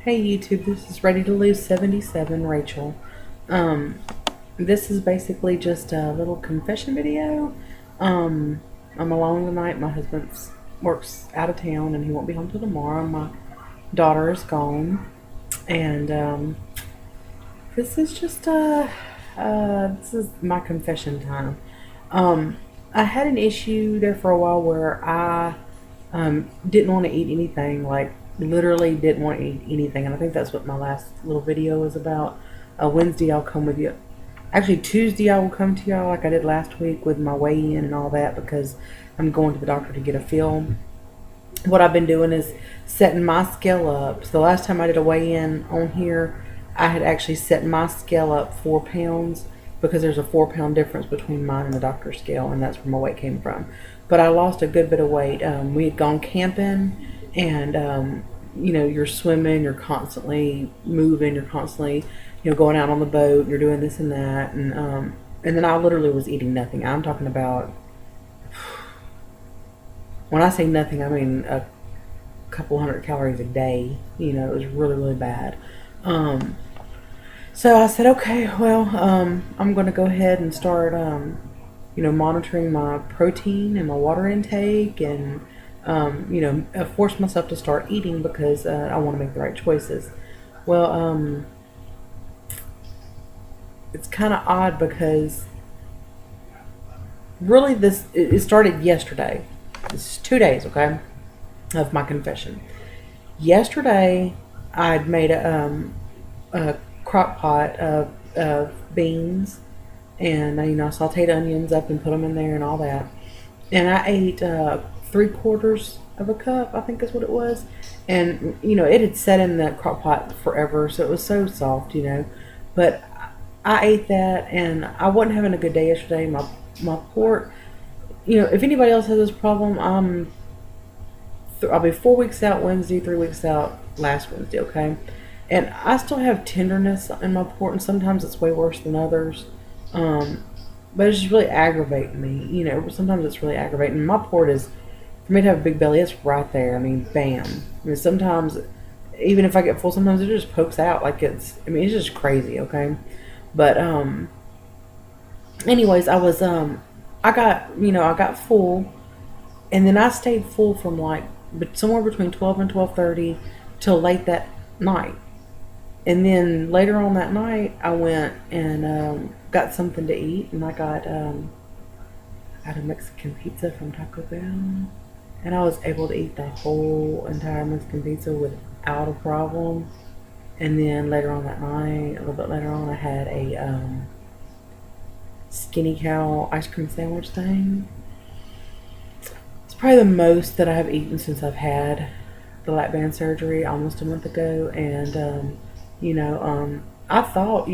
Hey YouTube, this is Ready to Lose 77, Rachel. Um, this is basically just a little confession video. Um, I'm alone tonight. My husband works out of town and he won't be home till tomorrow. My daughter is gone. And this is just this is my confession time. Um, I had an issue there for a while where I didn't want to eat anything, like literally didn't want to eat anything. And I think that's what my last little video was about. Wednesday I'll come with you. Actually, Tuesday I will come to y'all like I did last week with my weigh-in and all that because I'm going to the doctor to get a film. What I've been doing is setting my scale up. So the last time I did a weigh-in on here, I had actually set my scale up 4 pounds because there's a 4 pound difference between mine and the doctor's scale, and that's where my weight came from. But I lost a good bit of weight. We had gone camping, and you're swimming, you're constantly moving, you're constantly, going out on the boat, you're doing this and that, and then I literally was eating nothing. I'm talking about, when I say nothing, I mean a couple hundred calories a day. It was really, really bad. Um, so I said, okay, well, I'm going to go ahead and start, monitoring my protein and my water intake and, force myself to start eating because I want to make the right choices. Well, it's kind of odd because really it started yesterday. This is 2 days, okay, of my confession. Yesterday, I'd made a crock pot of beans, and I sauteed onions up and put them in there and all that. And I ate 3/4 of a cup, I think is what it was. And it had sat in the crock pot forever, so it was so soft. But I ate that, and I wasn't having a good day yesterday. My port, if anybody else has this problem, I'll be 4 weeks out Wednesday, 3 weeks out last Wednesday, okay? And I still have tenderness in my port, and sometimes it's way worse than others. Um, but it's just really aggravating me. Sometimes it's really aggravating. My port is, for me to have a big belly, it's right there. I mean, bam. I mean, sometimes, even if I get full, sometimes it just pokes out like it's just crazy, okay? But, anyways, I got full, and then I stayed full from like somewhere between 12 and 12:30 till late that night. And then later on that night, I went and got something to eat, and I got a Mexican pizza from Taco Bell, and I was able to eat the whole entire Mexican pizza without a problem. And then later on that night, a little bit later on, I had a Skinny Cow ice cream sandwich thing. It's probably the most that I have eaten since I've had the lap band surgery almost a month ago, and I thought,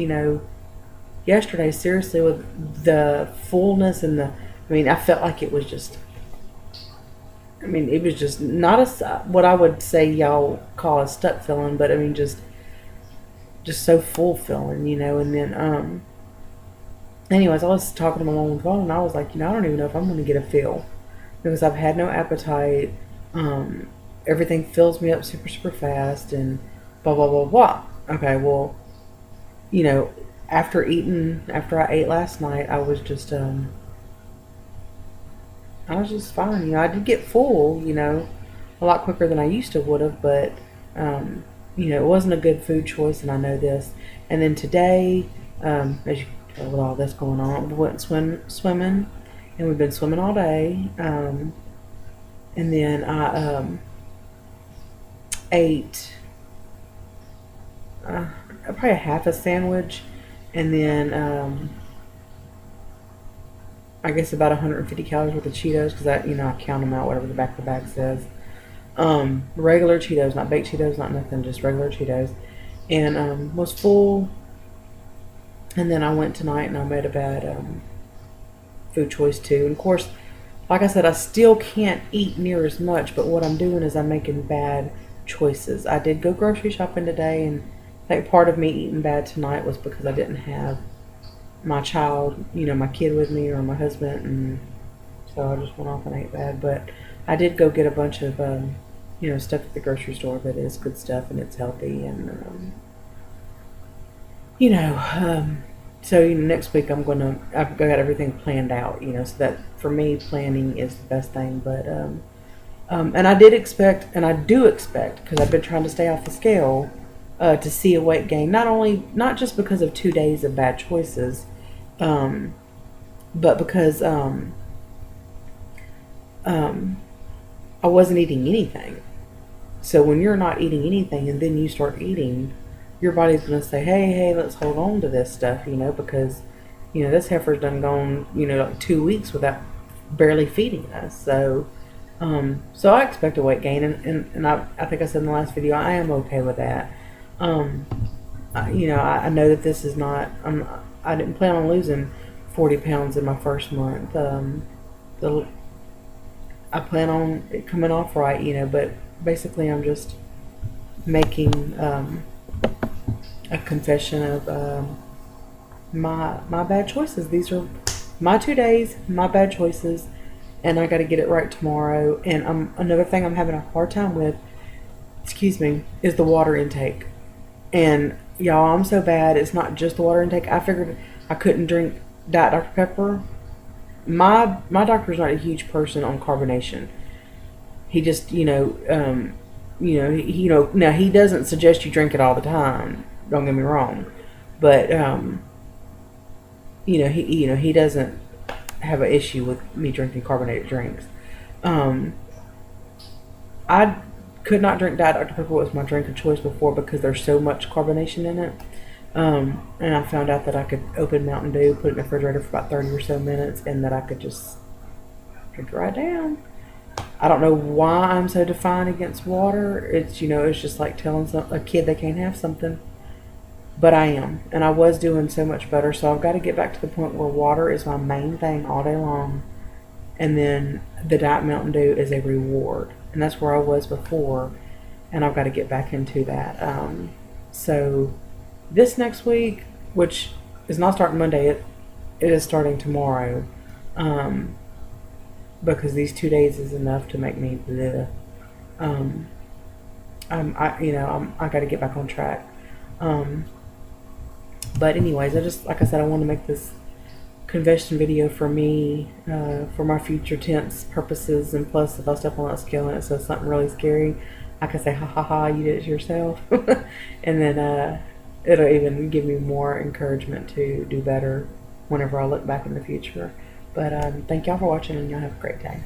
yesterday, seriously, with the fullness and I felt like it was just, it was just not what I would say y'all call a stuck feeling, but just so full feeling, and then, anyways, I was talking to my mom on the phone, and I was like, I don't even know if I'm going to get a feel because I've had no appetite. Um, Everything fills me up super, super fast, and blah, blah, blah, blah. Okay, well, you know, after I ate last night, I was just fine. I did get full, a lot quicker than I used to would have, but, it wasn't a good food choice, and I know this. And then today, as you can tell with all this going on, we went swimming, and we've been swimming all day. And then I ate probably a half a sandwich, and then I guess about 150 calories worth of Cheetos because I count them out, whatever the back of the bag says. Regular Cheetos, not baked Cheetos, not nothing, just regular Cheetos, and was full. And then I went tonight and I made a bad food choice too. And of course, like I said, I still can't eat near as much, but what I'm doing is I'm making bad choices. I did go grocery shopping today, and I think part of me eating bad tonight was because I didn't have my child, my kid with me or my husband, and so I just went off and ate bad. But I did go get a bunch of, stuff at the grocery store that is good stuff and it's healthy and you know, so next week I've got everything planned out, so that for me planning is the best thing. But and I did expect, and I do expect, because I've been trying to stay off the scale, to see a weight gain. Not just because of 2 days of bad choices, um, but because um, I wasn't eating anything. So when you're not eating anything and then you start eating, your body's going to say, hey, let's hold on to this stuff, because, this heifer's done gone, like 2 weeks without barely feeding us. So I expect a weight gain, and I think I said in the last video, I am okay with that. Um, I know that this is not, I didn't plan on losing 40 pounds in my first month. The, I plan on it coming off right, but basically I'm just making a confession of my bad choices. These are my 2 days, my bad choices, and I got to get it right tomorrow. And another thing I'm having a hard time with, excuse me, is the water intake. And y'all, I'm so bad. It's not just the water intake. I figured I couldn't drink Diet Dr Pepper. My doctor's not a huge person on carbonation. He just now he doesn't suggest you drink it all the time. Don't get me wrong, but he doesn't have an issue with me drinking carbonated drinks. Um, I could not drink Diet Dr Pepper. Was my drink of choice before because there's so much carbonation in it. And I found out that I could open Mountain Dew, put it in the refrigerator for about 30 or so minutes, and that I could just drink it right down. I don't know why I'm so defiant against water. It's just like telling a kid they can't have something. But I am, and I was doing so much better. So I've got to get back to the point where water is my main thing all day long, and then the Diet Mountain Dew is a reward, and that's where I was before, and I've got to get back into that. So this next week, which is not starting Monday, it is starting tomorrow, because these 2 days is enough to make me bleh. Um, I got to get back on track. Um, but anyways, like I said, I want to make this confession video for me, for my future tense purposes, and plus if I step on that scale and it says something really scary, I can say ha ha ha, you did it yourself. And then it'll even give me more encouragement to do better whenever I look back in the future. But thank y'all for watching, and y'all have a great day.